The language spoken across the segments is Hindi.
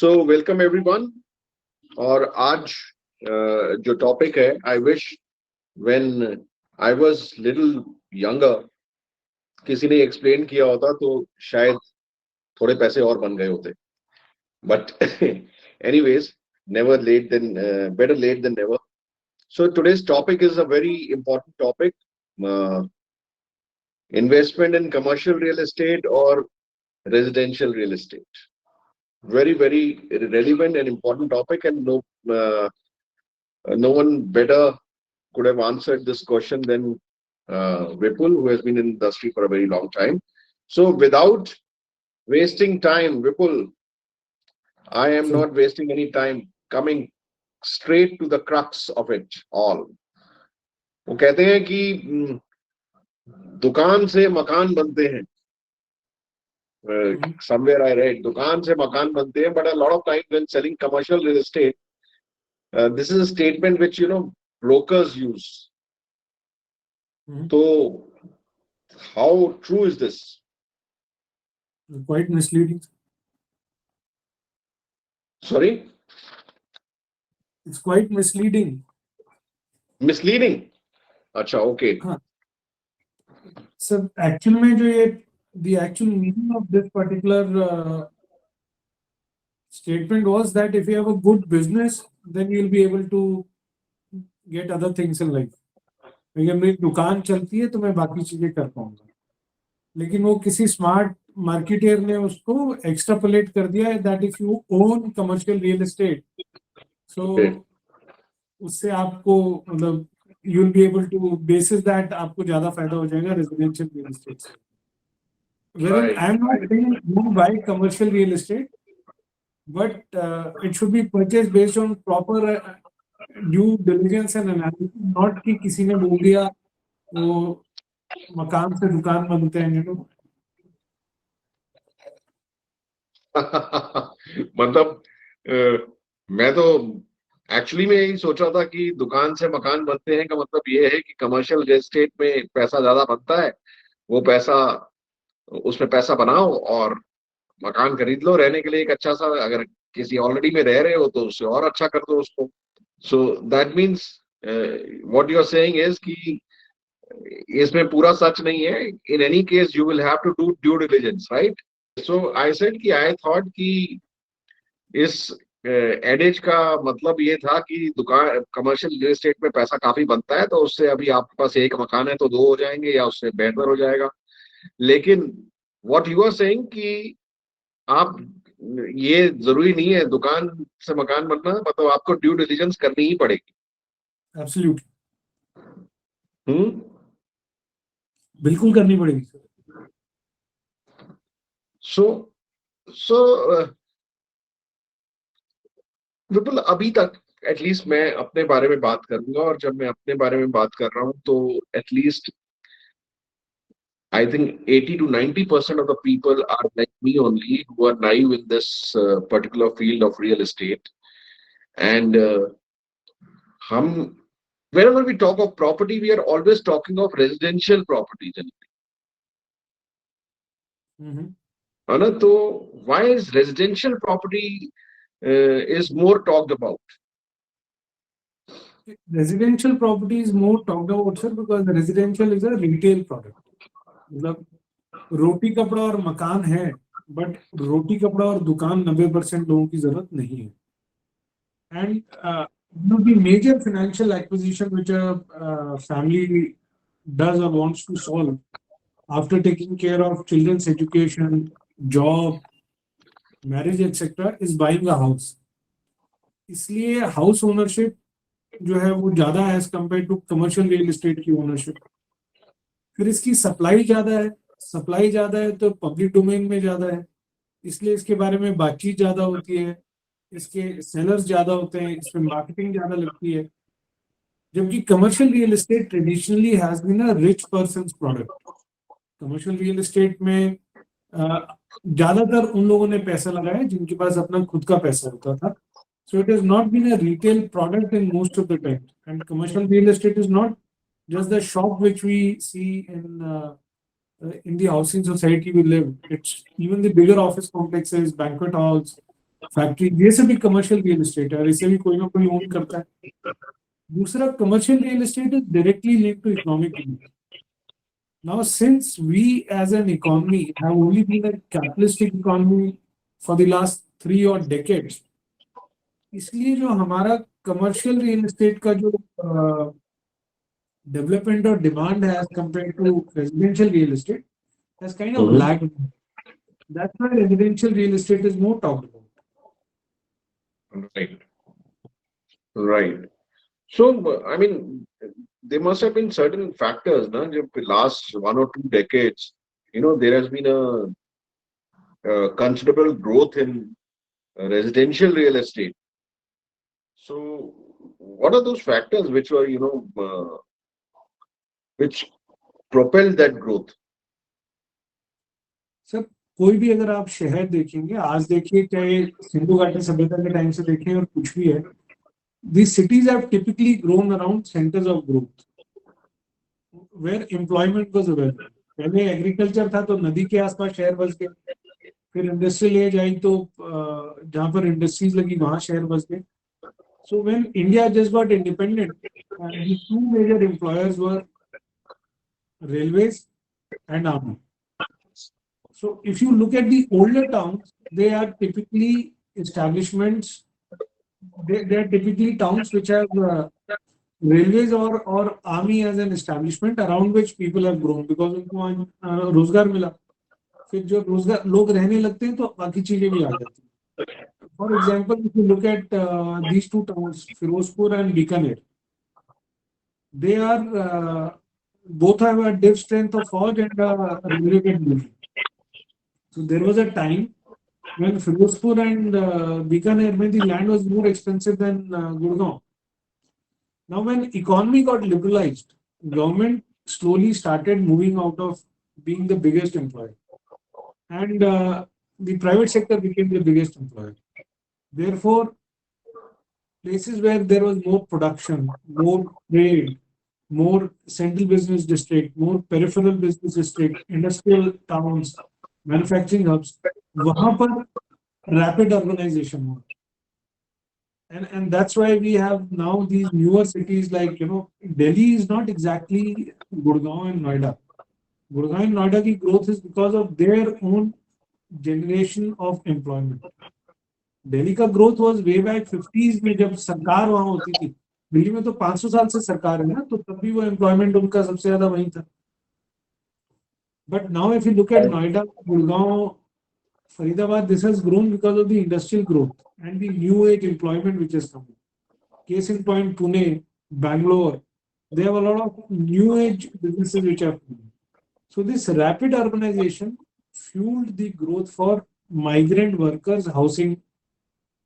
So welcome everyone. और आज जो टॉपिक है, I wish when I was little younger, किसी ने एक्सप्लेन किया होता तो शायद थोड़े पैसे और बन गए होते. But anyways, never late than better late than never. So today's topic is a very important topic. Uh, Investment in commercial real estate or residential real estate. Very, very relevant and important topic, and no one better could have answered this question than Vipul, who has been in the industry for a very long time. So, without wasting time, Vipul, I am not wasting any time. Coming straight to the crux of it all. वो कहते हैं कि दुकान से मकान बनते हैं. Somewhere I read, दुकान से मकान बनते हैं, but a lot of times when selling commercial real estate, this is a statement which brokers use. So, how true is this? Quite misleading. Sorry? It's quite misleading. Misleading? Acha, okay. So actually, the actual meaning of this particular statement was that if you have a good business, then you'll be able to get other things in life. अगर मेरी दुकान चलती है तो मैं बाकी चीजें कर पाऊंगा. लेकिन वो किसी स्मार्ट मार्केटियर ने उसको एक्स्ट्रापोलेट कर दिया है that if you own commercial real estate, so उससे आपको मतलब you'll be able to basis that आपको ज्यादा फायदा हो जाएगा residential real estate से. Wherein I am not saying you buy commercial real estate, but it should be purchased based on proper due diligence and analysis, not कि किसी ने बोल दिया वो मकान से दुकान बनते हैं. मतलब मैं तो एक्चुअली में यही सोच रहा था कि दुकान से मकान बनते हैं का मतलब ये है कि कमर्शियल रियल एस्टेट में पैसा ज्यादा बनता है, वो पैसा उसमें पैसा बनाओ और मकान खरीद लो रहने के लिए एक अच्छा सा. अगर किसी ऑलरेडी में रह रहे हो तो उससे और अच्छा कर दो उसको. So that means what you are saying is कि इसमें पूरा सच नहीं है. In any case you will have to do due diligence, right? So I said कि आई थॉट कि इस एडेज का मतलब ये था कि दुकान कमर्शियल रियल एस्टेट में पैसा काफी बनता है, तो उससे अभी आपके पास एक मकान है तो दो हो जाएंगे या उससे बेहतर हो जाएगा. लेकिन व्हाट यू आर सेइंग कि आप ये जरूरी नहीं है दुकान से मकान बनना, मतलब आपको ड्यू डिलिजेंस करनी ही पड़ेगी. Absolutely. बिल्कुल करनी पड़ेगी. सो विपुल, अभी तक एटलीस्ट मैं अपने बारे में बात करूंगा, और जब मैं अपने बारे में बात कर रहा हूं तो at least I think 80 to 90% of the people are like me only, who are naive in this particular field of real estate. And whenever we talk of property, we are always talking of residential properties. So why is residential property is more talked about? Residential property is more talked about, sir, because the residential is a retail product. मतलब रोटी कपड़ा और मकान है, बट रोटी कपड़ा और दुकान 90% लोगों की जरूरत नहीं है. And the major financial acquisition which a family does or wants to solve after taking care of children's education, job, marriage, etc., is buying a house. इसलिए हाउस ओनरशिप जो है वो ज्यादा है as compare to commercial real estate की ओनरशिप. फिर इसकी सप्लाई ज्यादा है तो पब्लिक डोमेन में ज्यादा है, इसलिए इसके बारे में बातचीत ज्यादा होती है, इसके सेलर्स ज्यादा होते हैं, इसमें मार्केटिंग ज्यादा लगती है. जबकि commercial real estate traditionally has been a rich persons product. Commercial real estate में ज्यादातर उन लोगों ने पैसा लगाया जिनके पास अपना खुद का पैसा होता था. So it has not been a retail product in most of the time, and commercial real estate is not just the shop which we see in the housing society we live. It's even the bigger office complexes, banquet halls, factory, ये सभी कमर्शियल रियल एस्टेट है और इसे भी कोई ना कोई ओन करता है। दूसरा, commercial real estate is directly linked to economic growth. Now since we as an economy have only been a capitalistic economy for the last 3 or decades, इसलिए जो हमारा कमर्शियल रियल एस्टेट का जो डेवलपमेंट और डिमांड है as compare to residential real estate has kind of Mm-hmm. lagged. That's why residential real estate is more talked about. Right. Right. So, I mean, there must have been certain factors, na, the last 1 or 2 decades. There has been a considerable growth in residential real estate. So, what are those factors which were, which propelled that growth? Sir, कोई भी अगर आप शहर देखेंगे, आज देखिए, चाहे सिंधु घाटी सभ्यता के टाइम से देखें और कुछ भी है, these cities have typically grown around centers of growth where employment was available. पहले एग्रीकल्चर था तो नदी के आसपास शहर बस गए, फिर इंडस्ट्रियल एज आई तो जहां पर इंडस्ट्रीज लगी वहां शहर बस गए. So when India just got independent, the two major employers were railways and army. So if you look at the older towns, they are typically establishments. They are typically towns which have railways or army as an establishment around which people have grown because उनको रोजगार मिला. फिर जो रोजगार लोग रहने लगते हैं तो बाकी चीजें भी आ जाती हैं. For example, if you look at these two towns, Firozpur and Bikaner, they are both have a div strength of forge and regulated military. So there was a time when Firozpur and Bikaner, when the land was more expensive than Gurgaon. Now, when economy got liberalized, government slowly started moving out of being the biggest employer, and the private sector became the biggest employer. Therefore, places where there was more production, more trade, more central business district, more peripheral business district, industrial towns, manufacturing hubs, वहाँ पर rapid urbanization हुआ. And that's why we have now these newer cities like, Delhi is not exactly Gurgaon and Noida. Gurgaon and Noida की growth is because of their own generation of employment. Delhi का growth was way back 50s में जब सरकार वहां होती थी. दिल्ली में तो 500 साल से सरकार है ना, तो तब भी वो एम्प्लॉयमेंट उनका सबसे ज्यादा वहीं था. But now if you look at Noida, Gurgaon, Faridabad, this has grown because of the industrial growth and the new age employment which is coming. Case in point Pune, Bangalore, they have a lot of new age businesses which are coming. So this rapid urbanization fueled the growth for migrant workers housing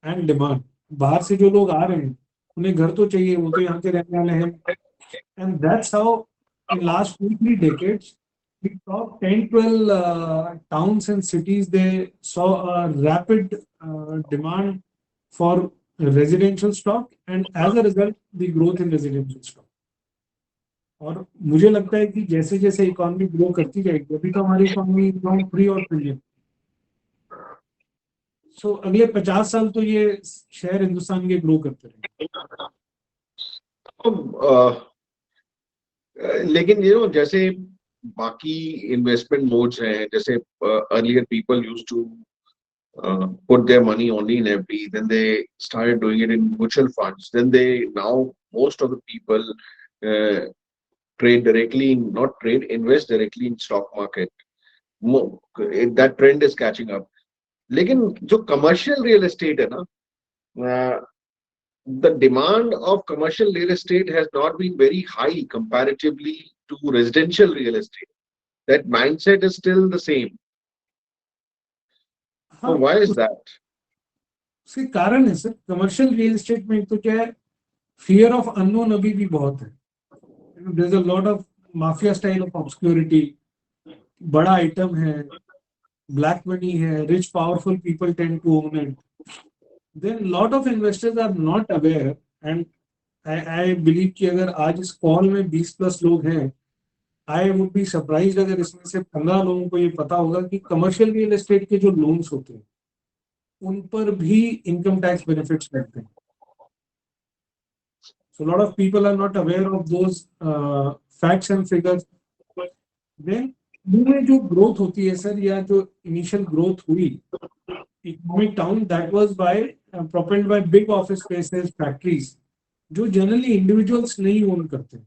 and demand. बाहर से जो लोग आ रहे हैं उन्हें घर तो चाहिए, वो तो यहाँ के रहने वाले हैं. And that's how in last 2-3 decades the top 10-12 towns and cities, they saw a rapid demand for residential stock, and as a result the growth in residential stock. और मुझे लगता है कि जैसे जैसे इकोनॉमी ग्रो करती जाएगी, अभी तो हमारी इकोनॉमी 3 और ट्रिलियन, सो अगले 50 साल तो ये शहर हिंदुस्तान के ग्रो करते रहेंगे. लेकिन जैसे बाकी इन्वेस्टमेंट मोड्स हैं, जैसे earlier people used to put their money only in FD, then they started doing it in mutual funds, then now most of the people trade directly in, not trade, invest directly in stock market. That trend is catching up. लेकिन जो commercial real estate है ना, the demand of commercial real estate has not been very high comparatively to residential real estate. That mindset is still the same. So why is that? उसके कारण है सर, कमर्शियल रियल एस्टेट में तो क्या है, फियर ऑफ अननोन अभी भी बहुत है. There is a lot of mafia style of obscurity. बड़ा आइटम है, ब्लैक मनी है, rich powerful people tend to own it. Then lot of investors are not aware, and I believe कि अगर आज इस कॉल में 20+ लोग हैं, आई वुड बी सरप्राइज्ड अगर इसमें से 15 लोगों को ये पता होगा कि कमर्शियल रियल एस्टेट के जो लोन्स होते हैं उन पर भी इनकम टैक्स बेनिफिट्स मिलते हैं. So a lot of people are not aware of those facts and figures. Then में जो ग्रोथ होती है सर, या जो इनिशियल ग्रोथ हुई economic town, that was by propelled by big office spaces, factories, जो जनरली इंडिविजुअल्स नहीं ओन करते.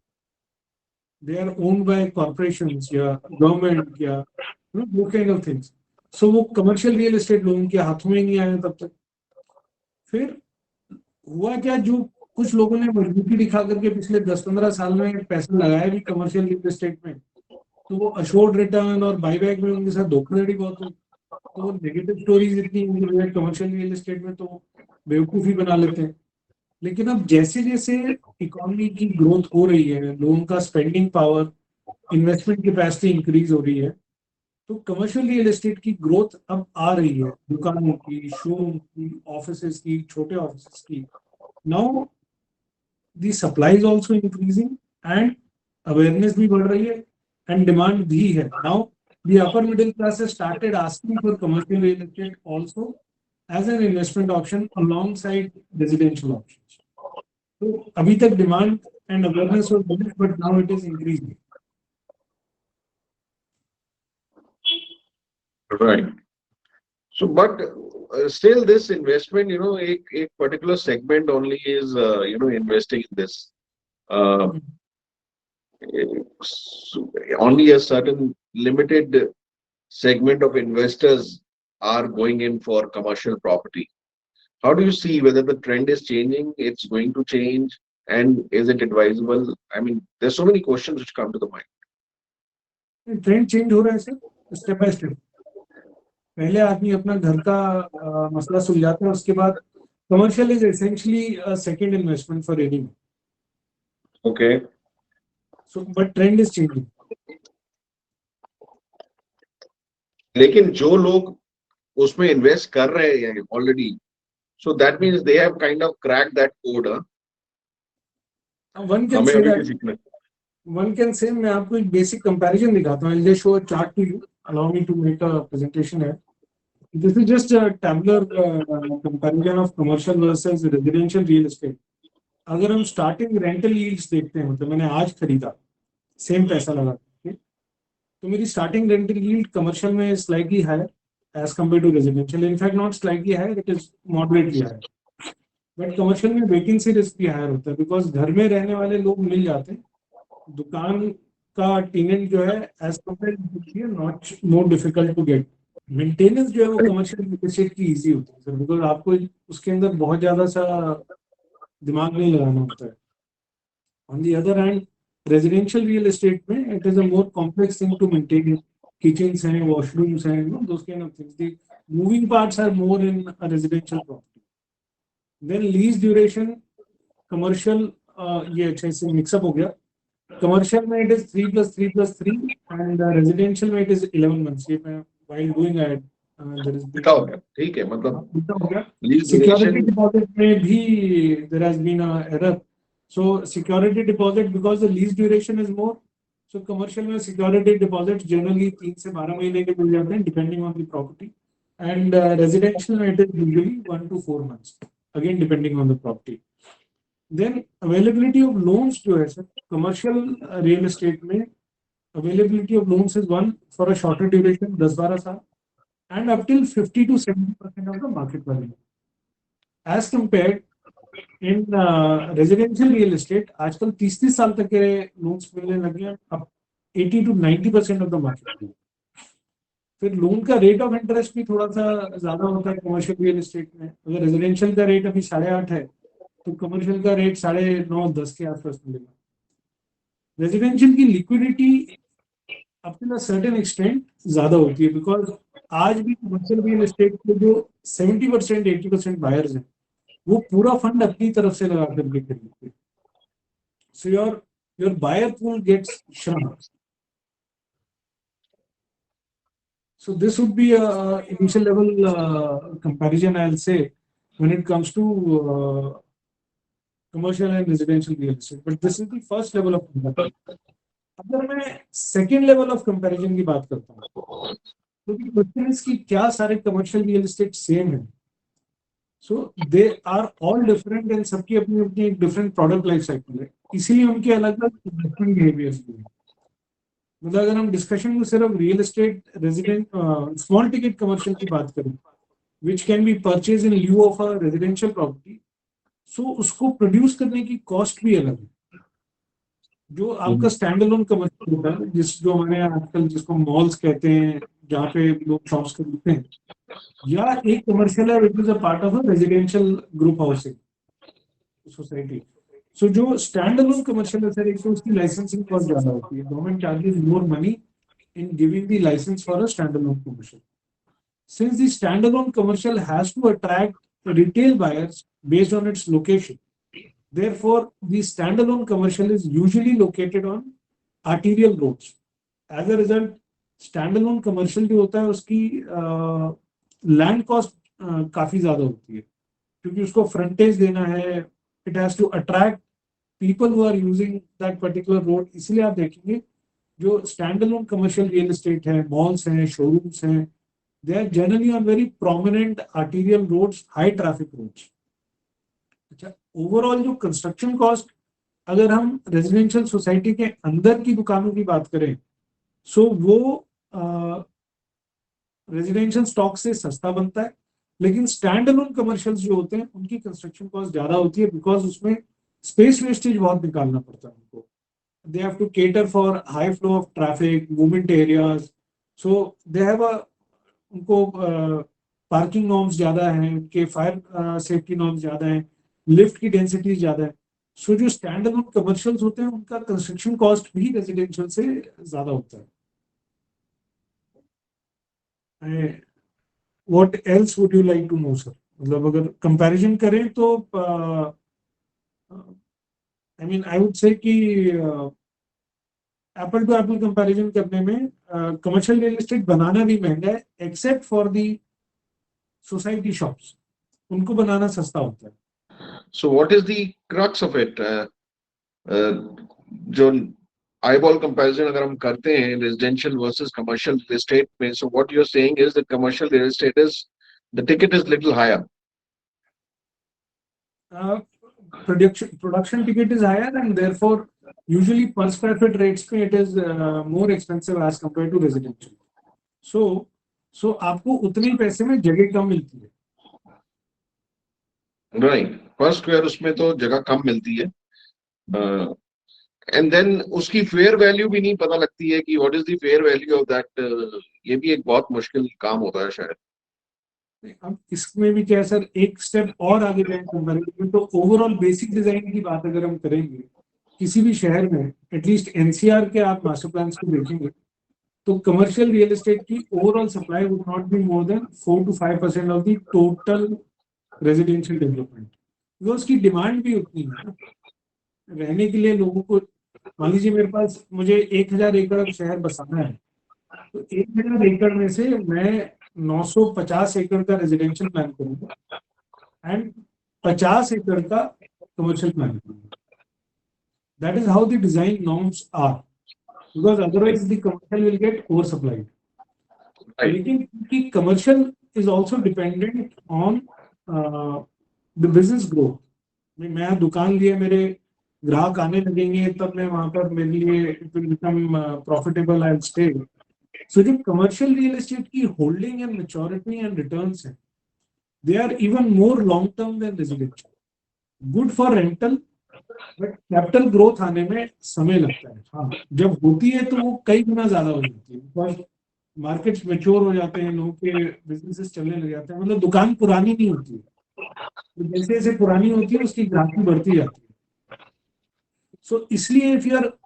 They are owned by corporations या गवर्नमेंट या वो काइंड ऑफ थिंग्स. सो वो कमर्शियल रियल एस्टेट लोगों के हाथों में नहीं आया तब तक. फिर हुआ क्या, जो कुछ लोगों ने मजबूती दिखा करके पिछले 10-15 साल में पैसा लगाया भी कमर्शियल रियल एस्टेट में, तो वो अशोर्ड रिटर्न और बाईबैक में उनके साथ धोखाधड़ी बहुत हुई. तो वो नेगेटिव स्टोरीज इतनी कमर्शियल रियल एस्टेट में, तो बेवकूफी बना लेते हैं. लेकिन अब जैसे जैसे इकोनॉमी की ग्रोथ हो रही है, लोगों का spending power, investment capacity increase हो रही है, तो कमर्शियल रियल एस्टेट की ग्रोथ अब आ रही है. दुकानों की, शोरूम की, ऑफिसेज की, छोटे ऑफिसेज की. Now the supply is also increasing and awareness भी बढ़ रही है एंड डिमांड भी है. Now the upper middle class has started asking for commercial real estate also as an investment option alongside residential options. तो अभी तक demand and awareness was there, but now it is increasing. Right. So, but still, this investment, a particular segment only is, investing in this. Uh, Only a certain limited segment of investors are going in for commercial property. How do you see whether the trend is changing, it's going to change, and is it advisable? I mean, there's so many questions which come to the mind. Trend change हो रहा है सर, स्टेप बाय स्टेप. पहले आदमी अपना घर का मसला सुलझाता है, उसके बाद commercial is essentially second investment for any. Okay. So but trend is changing. लेकिन जो लोग उसमें इन्वेस्ट कर रहे हैं already, so that means they have kind of cracked that code. One can हमें से अभी भी दैट, सीखना है. one can say, मैं आपको एक बेसिक कंपैरिजन दिखाता हूं. I'll just show a chart to you. Allow me to make a presentation here. This is just a tabular comparison of commercial versus residential real estate. अगर हम स्टार्टिंग रेंटल यील्ड्स देखते हैं, मतलब मैंने आज खरीदा, सेम पैसा लगा के, तो मेरी स्टार्टिंग रेंटल यील्ड कमर्शियल में slightly higher as compare to residential. In fact not slightly higher, it is moderately higher. But commercial में वैकेंसी रिस्क भी हायर होता है, बिकॉज घर में रहने वाले लोग मिल जाते हैं. दुकान का टेनेंट जो है as compare not more difficult to get. Maintenance जो है वो कमर्शियल रियल एस्टेट की इजी होती है सर, बिकॉज आपको उसके अंदर बहुत ज्यादा सा दिमाग नहीं लगाना होता है. On the other hand, residential real estate में it is a more complex thing to maintain. Kitchens हैं, वॉशरूम्स हैं, those kind of things. The moving parts are more in a residential property. Then lease duration, commercial, ये अच्छे से मिक्सअप हो गया. कमर्शियल में इट इज 3+3+3 एंड रेजिडेंशियल में इट इज 11 months. ये मैं while doing ad there is उल्टा हो गया, ठीक है, मतलब उल्टा हो गया. Lease security duration. डिपॉजिट में भी there has been a error. So security deposit, because the lease duration is more, so commercial में security deposit generally 3 से 12 महीने के मिल जाते हैं depending on the property, and residential में it is usually 1 to 4 months, again depending on the property. Then availability of loans जो है सर, commercial real estate में availability of loans is one for a shorter duration, 10-12 साल, and up till 50 to 70% of the market value. As compared in residential real estate, आजकल 30-30 साल तक के लोन्स मिलने लगे हैं, अब 80 to 90% of the market. फिर लोन का रेट ऑफ इंटरेस्ट भी थोड़ा सा ज्यादा होता है कमर्शियल रियल एस्टेट में. अगर रेजिडेंशियल का रेट अभी 8.5 है, तो कमर्शियल का रेट 9.5-10 के आसपास मिलेगा. रेजिडेंशियल की liquidity up to a certain extent ज्यादा होती है, बिकॉज आज भी कमर्शियल रियल एस्टेट के जो 70% 80% बायर्स हैं, वो पूरा फंड अपनी तरफ से लगा करके खरीदते हैं. So your buyer pool gets shrunk. So this would be a initial level comparison, I'll say, when it comes to commercial and residential real estate. But this is the first level of comparison. अगर मैं सेकेंड लेवल ऑफ कंपैरिजन की बात करता हूँ, तो क्वेश्चन है कि क्या सारे कमर्शियल रियल एस्टेट सेम है? So they are all different and सबकी अपनी अपनी एक डिफरेंट प्रोडक्ट लाइफ साइकिल है, इसीलिए उनके अलग अलग इन्वेस्टमेंट बिहेवियर्स भी हैं। मतलब अगर हम डिस्कशन को सिर्फ real estate, resident, small ticket commercial की बात करें, which can be purchase in lieu of a residential property, so उसको प्रोड्यूस करने की कॉस्ट भी अलग है। जो आपका स्टैंड अलोन कमर्शियल होता है, जो हमारे यहाँ आजकल जिसको मॉल्स कहते हैं, जहाँ पे लोग शॉप्स खरीदते हैं, या एक कमर्शियल है which is a part of a residential group housing society. So जो स्टैंड अलोन कमर्शियल है सर, एक तो उसकी लाइसेंसिंग कॉस्ट ज्यादा होती है, government charges more money in giving the license for a standalone commercial. Since the standalone commercial has to attract retail buyers based on its location, therefore the standalone commercial is usually located on arterial roads. As a result, standalone commercial जो होता है उसकी लैंड कॉस्ट काफी ज्यादा होती है, क्योंकि उसको फ्रंटेज देना है, it has to attract people who are using that particular road. इसलिए आप देखेंगे जो stand alone commercial real estate है, मॉल्स हैं, शोरूम्स हैं, they are generally on very prominent arterial roads, high traffic roads. अच्छा, ओवरऑल जो कंस्ट्रक्शन कॉस्ट, अगर हम रेजिडेंशियल सोसाइटी के अंदर की दुकानों की बात करें, सो वो रेजिडेंशियल स्टॉक से सस्ता बनता है, लेकिन स्टैंड अलोन कमर्शियल्स जो होते हैं उनकी कंस्ट्रक्शन कॉस्ट ज्यादा होती है, बिकॉज उसमें स्पेस वेस्टेज बहुत निकालना पड़ता है उनको। they have to cater for high flow of traffic, movement areas. So they have a उनको पार्किंग नॉर्म्स ज्यादा हैं, उनके फायर सेफ्टी नॉर्म्स ज्यादा हैं, लिफ्ट की डेंसिटी ज्यादा है। सो जो स्टैंड अलोन कमर्शियल्स होते हैं उनका कंस्ट्रक्शन कॉस्ट भी रेजिडेंशियल से ज्यादा होता है। What else would you like to know sir? मतलब अगर कंपैरिजन करें तो I mean I would say कि एप्पल टू एप्पल कंपैरिजन करने में कमर्शियल रियल एस्टेट बनाना भी महंगा है, except for the society shops, उनको बनाना सस्ता होता है। So what is the crux of it? जो eyeball comparison अगर हम करते हैं residential versus commercial real estate में, so what you're saying is that commercial real estate is the ticket is little higher. Production ticket is higher and therefore usually per square feet rates पे it is more expensive as compared to residential. So आपको उतने पैसे में जगह कम मिलती है। Right. Per square उसमें तो जगह कम मिलती है, एंड देन उसकी फेयर वैल्यू भी नहीं पता लगती है कि what is the fair value of that. ये भी एक बहुत मुश्किल काम होता है शायद। अब इसमें भी क्या है सर, एक स्टेप और आगे जाए कंपैरिजन में, तो ओवरऑल बेसिक डिजाइन की बात अगर हम करेंगे किसी भी शहर में, एटलीस्ट एनसीआर के आप मास्टर प्लान को देखेंगे, तो कमर्शियल रियल एस्टेट की overall supply would not be more than 4 to 5% of the total residential development. Because उसकी डिमांड भी उतनी है ना, रहने के लिए लोगों को। मान लीजिए मेरे पास, मुझे 1000 एकड़ शहर बसाना है, तो 1000 एकड़ में से मैं 950 एकड़ का रेजिडेंशियल प्लान करूंगा एंड 50 एकड़ का कमर्शियल प्लान करूंगा। That is how the design norms are, because otherwise the commercial will get over supplied. लेकिन क्योंकि commercial is also dependent on the business growth, मैं दुकान लिए मेरे ग्राहक आने लगेंगे तब मैं वहां पर, मेरे लिए it will become profitable, I will stay. So जो कमर्शियल रियल एस्टेट की holding and maturity and returns हैं, they are even more long term than residential. Good for rental, but capital growth आने में समय लगता है। हाँ, जब होती है तो वो कई गुना ज्यादा हो जाती है, बिकॉज मार्केट्स मेच्योर हो जाते हैं, लोगों के बिजनेसेस चलने लग जाते हैं। मतलब दुकान पुरानी नहीं होती है, तो जैसे जैसे पुरानी होती है उसकी ग्राहकी बढ़ती जाती है। सो इसलिए if your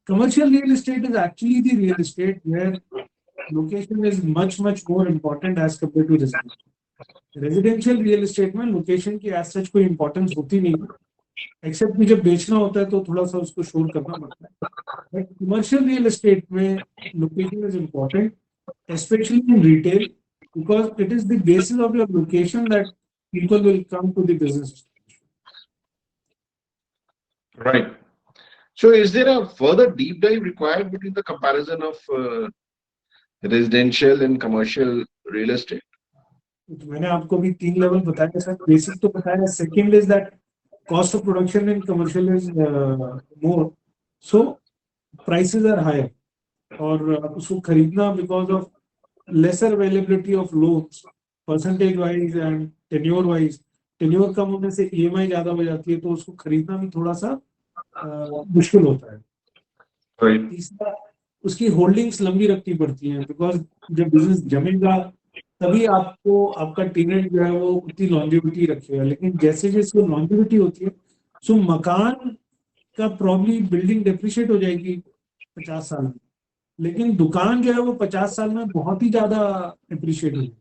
commercial real estate is actually the real estate where location is much more important as compared to residential. Residential real estate में location की as such कोई importance होती नहीं है, except कि जब बेचना होता है तो थोड़ा सा उसको शोर करना पड़ता है। But commercial real estate में location is important, especially in retail, because it is the basis of your location that people will come to the business. Right. So is there a further deep dive required between the comparison of residential and commercial real estate? तो मैंने आपको भी 3 लेवल बताया सर, बेसिक तो बताया। Second is that cost of production in commercial is more, so prices are higher, और आप उसको खरीदना because of lesser availability of loans percentage wise and tenure wise. Tenure कम होने से ईएमआई ज्यादा हो जाती है, तो उसको खरीदना भी थोड़ा सा मुश्किल होता है। राइट। तीसरा, उसकी होल्डिंग्स लंबी रखनी पड़ती हैं, बिकॉज जब बिजनेस जमेगा तभी आपको आपका टेनेंट जो है वो उतनी लॉन्जिविटी रखेगा। लेकिन जैसे जैसे लॉन्जिविटी होती है, सो मकान का प्रॉब्ली बिल्डिंग डेप्रिशिएट हो जाएगी 50 साल में, लेकिन दुकान जो है वो 50 साल में बहुत ही ज्यादा अप्रिशिएट होगी,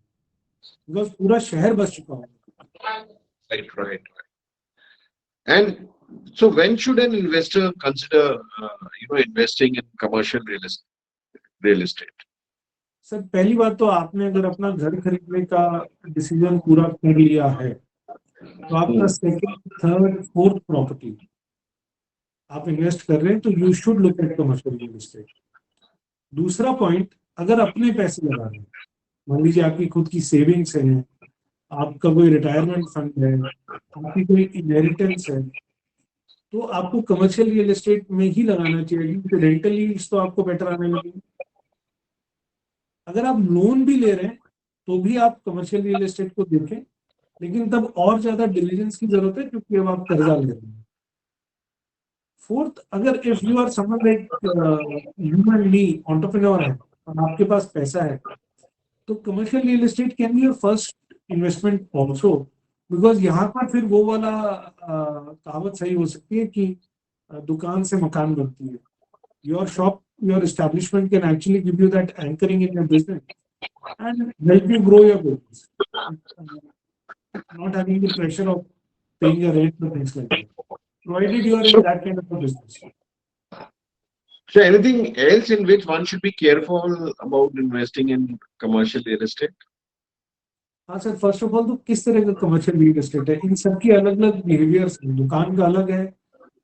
बिकॉज पूरा शहर बस चुका होगा। Right, right. And so when should an investor consider, investing in commercial real estate? Sir पहली बात तो, आपने अगर अपना घर खरीदने का डिसीजन पूरा कर लिया है, तो आपका Hmm. Second third fourth property आप इन्वेस्ट कर रहे हैं, तो you should look at commercial real estate. दूसरा पॉइंट, अगर अपने पैसे लगा रहे हैं, मान लीजिए आपकी खुद की सेविंग्स है, आपका कोई रिटायरमेंट फंड है, आपकी कोई इनहेरिटेंस है, तो आपको कमर्शियल रियल एस्टेट में ही लगाना चाहिए, क्योंकि रेंटल यील्ड्स तो आपको बेटर आने लगेंगे। अगर आप लोन भी ले रहे हैं तो भी आप कमर्शियल रियल एस्टेट को देखें, लेकिन तब और ज्यादा डिलीजेंस की जरूरत है, क्योंकि अब आप कर्जा ले रहे हैं। फोर्थ, अगर if you are someone like you and me, entrepreneur है और आपके पास पैसा है, तो commercial real estate can be your first investment also, because यहाँ पर फिर वो वाला कहावत सही हो सकती है कि दुकान से मकान बनती है। Your shop, your establishment can actually give you that anchoring in your business and help you grow your business, not having the pressure of paying your rent or things like that, provided you are in So, that kind of a business. so anything else in which one should be careful about investing in commercial real estate? हाँ सर, फर्स्ट ऑफ ऑल तो किस तरह का कमर्शियल रियल एस्टेट है, इन सबकी अलग अलग बिहेवियर्स हैं। दुकान का अलग है,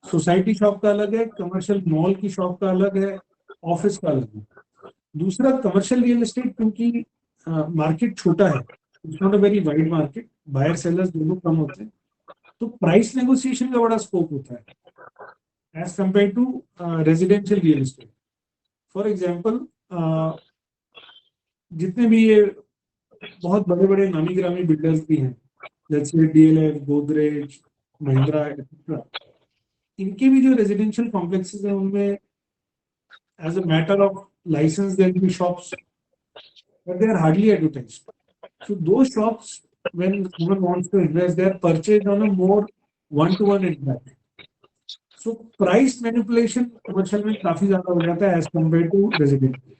सोसाइटी शॉप का अलग है, कमर्शियल मॉल की शॉप का अलग है, ऑफिस का अलग है। दूसरा, कमर्शियल रियल एस्टेट क्योंकि मार्केट छोटा है, it's not a very wide market, buyer sellers दोनों कम होते हैं, तो प्राइस नेगोशिएशन का बड़ा स्कोप होता है as compared to residential real estate. For example, जितने भी ये बहुत बड़े बड़े नामी गिरामी बिल्डर्स भी हैं, जैसे डीएलएफ, गोदरेज, महिंद्रा एक्सेट्रा, इनके भी जो रेजिडेंशियल कॉम्प्लेक्सेस हैं उनमें as a matter of license there will be shops, but they are hardly advertised. So those shops, when someone wants to invest, they are purchased on a more one-to-one impact. So price manipulation commercial में काफी ज्यादा हो जाता है एज कम्पेयर टू रेजिडेंशियल।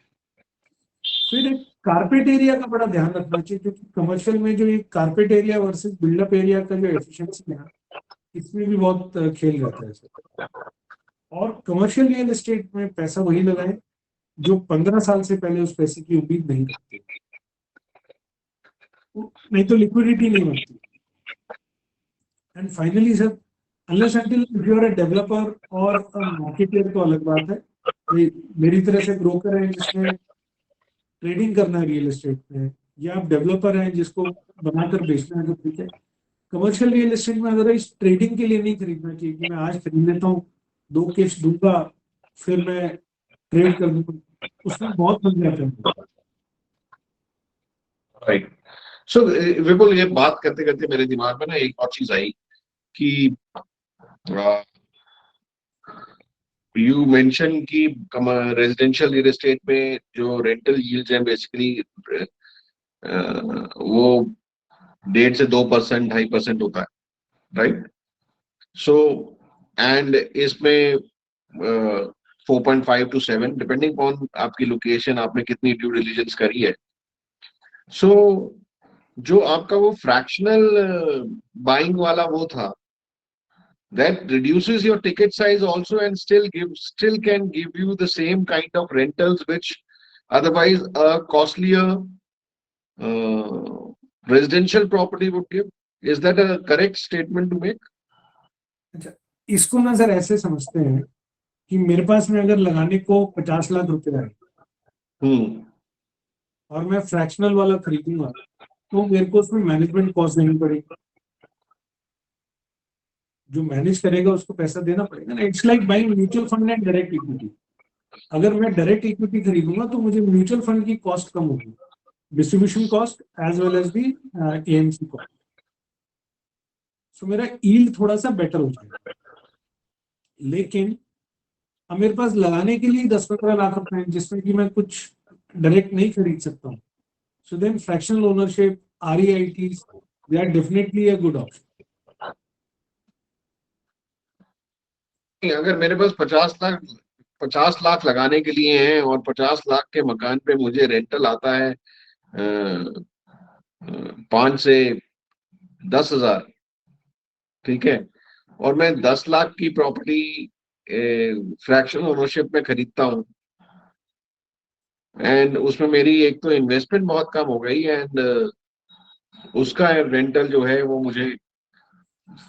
फिर एक कारपेट एरिया का बड़ा ध्यान रखना चाहिए, क्योंकि कमर्शियल में जो एक carpet area versus build up area का जो एफिशिएंसी है, इसमें भी बहुत खेल रहता है सर। और कमर्शियल रियल एस्टेट में पैसा वही लगाएं जो 15 साल से पहले उस पैसे की उम्मीद नहीं रखते, नहीं तो लिक्विडिटी नहीं बनती। And finally sir, unless until if you are a developer और मार्केटर तो अलग बात है, मेरी तरह से ब्रोकर है जिसने ट्रेडिंग करना है रियल एस्टेट में, या आप डेवलपर हैं जिसको बनाकर बेचना है, तो ठीक है। कमर्शियल रियल एस्टेट में अदरवाइज ट्रेडिंग के लिए नहीं खरीदना चाहिए कि मैं आज खरीद लेता हूँ, 2 किश्त दूंगा, फिर मैं ट्रेड कर दूंगा, उसमें बहुत बन जाता है। राइट। सो विपुल, ये बात करते करते मेरे दिमाग में ना एक और चीज आई कि यू मेंशन कि रेजिडेंशियल रियल एस्टेट में जो रेंटल यील्ड्स हैं बेसिकली वो 1.5 से 2%, 2.5% होता है, राइट? सो एंड इसमें 4.5 to 7 डिपेंडिंग ऑन आपकी लोकेशन, आपने कितनी ड्यू डिलिजेंस करी है। सो जो आपका वो फ्रैक्शनल बाइंग वाला वो था, that reduces your ticket size also and still can give you the same kind of rentals which otherwise a costlier uh, residential property would give. Is that a correct statement to make? अच्छा, इसको ना सर ऐसे समझते हैं कि मेरे पास में अगर लगाने को 50 लाख रुपए है Hmm. और मैं फ्रैक्शनल वाला खरीदूंगा, तो मेरे को उसमें मैनेजमेंट कॉस्ट देनी पड़ेगी, जो मैनेज करेगा उसको पैसा देना पड़ेगा ना। It's like buying mutual fund and direct equity. अगर मैं डायरेक्ट इक्विटी खरीदूंगा तो मुझे म्यूचुअल फंड की कॉस्ट कम होगी, distribution cost as well as the AMC cost, so मेरा यील्ड थोड़ा सा बेटर हो जाएगा। लेकिन अब मेरे पास लगाने के लिए 10-15 लाख रुपए हैं जिसमें कि मैं कुछ डायरेक्ट नहीं खरीद सकता हूँ, so then fractional ownership, REITs, they are definitely a good option. अगर मेरे पास 50 लाख लगाने के लिए हैं और 50 लाख के मकान पे मुझे रेंटल आता है 5 से 10 हजार, ठीक है, और मैं 10 लाख की प्रॉपर्टी फ्रैक्शनल ओनरशिप में खरीदता हूँ, एंड उसमें मेरी एक तो इन्वेस्टमेंट बहुत कम हो गई, एंड उसका रेंटल जो है वो मुझे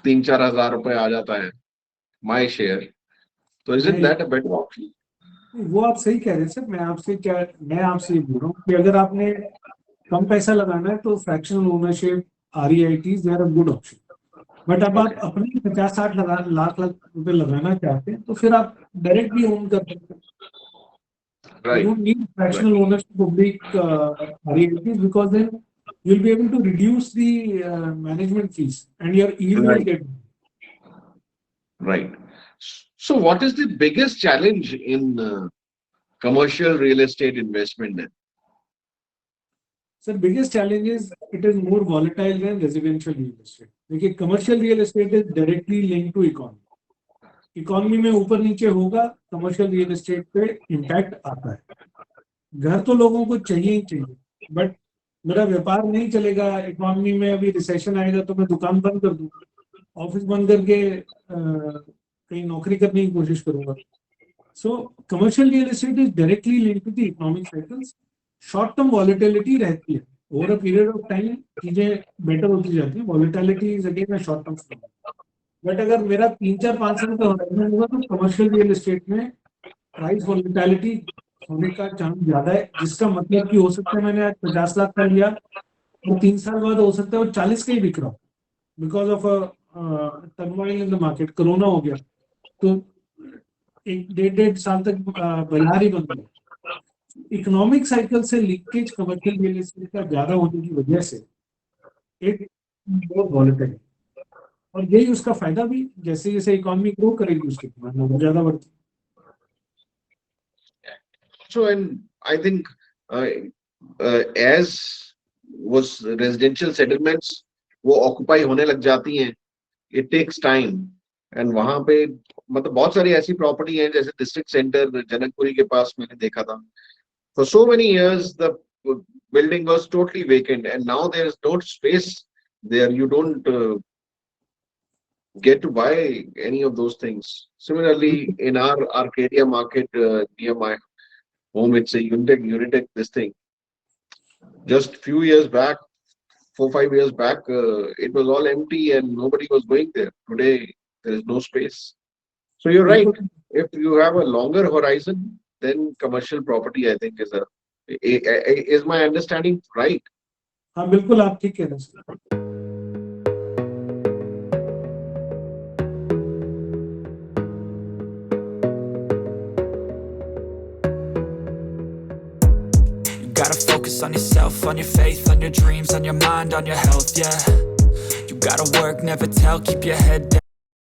3-4 हजार रुपए आ जाता है माई शेयर, तो इज इट मैं दैट अ बेटर ऑप्शन? वो आप सही कह रहे हैं सर। मैं आपसे ये बोल रहा हूँ कि अगर आपने कम पैसा लगाना है तो fractional ownership, REITs, they are a good option. But अब आप ओके, अपने 50-60 लाख रुपए लगाना चाहते हैं तो फिर आप डायरेक्ट भी ओन कर सकते हैं। You right, don't need fractional right, ownership of big REITs because then you'll be able to reduce the management fees and your yield will right, get. Right. So what is the biggest challenge in commercial real estate investment then? Sir, biggest challenge is it is more volatile than residential real estate. देखिए, commercial real estate is directly linked to economy. Economy में ऊपर नीचे होगा, कमर्शियल रियल एस्टेट पे इम्पैक्ट आता है। घर तो लोगों को चाहिए ही चाहिए, बट मेरा व्यापार नहीं चलेगा इकोनॉमी में, अभी रिसेशन आएगा तो मैं दुकान बंद कर दूं, ऑफिस बंद करके कहीं नौकरी करने की कोशिश करूंगा। So commercial real estate is directly linked to the economic cycles. Short term volatility रहती है, over a period of time चीजें बेटर होती जाती है। Volatility is again a short term phenomenon. But अगर मेरा 3-4-5 साल का होराइजन होगा तो कमर्शियल रियल एस्टेट में प्राइस वॉलेटिलिटी होने का चांस ज्यादा है, जिसका मतलब कि हो सकता है मैंने आज 50 लाख का लिया और 3 साल बाद हो सकता है वो 40 का ही बिक रहा हो, because of turmoil in the market. Corona हो गया तो 1-1.5 साल तक बाजार ही बंद हो गया। इकोनॉमिक साइकिल से लीकेज कमर्शियल रियल एस्टेट का ज्यादा होने की वजह से एक बहुत वॉलेटाइल, और यही उसका फायदा भी, जैसे जैसे इकोनॉमी ग्रो करेगी उसकी डिमांड और ज्यादा बढ़ती। So, and I think as was residential settlements वो ऑक्यूपाई होने लग जाती हैं, इट टेक्स टाइम, एंड वहां पे मतलब बहुत सारी ऐसी प्रॉपर्टी हैं जैसे डिस्ट्रिक्ट सेंटर जनकपुरी के पास मैंने देखा था, for so many years the building was totally vacant and now there is no space there, you don't get to buy any of those things. Similarly in our Arcadia market near my home, it's a Unitech this thing. Just few years back, 4-5 years back, it was all empty and nobody was going there. Today, there is no space. So you're right. बिल्कुल। If you have a longer horizon, then commercial property, I think, is my understanding right? हाँ बिल्कुल, आप ठीक कह रहे हैं sir. Gotta focus on yourself, on your faith, on your dreams, on your mind, on your health, yeah. You gotta work, never tell, keep your head down.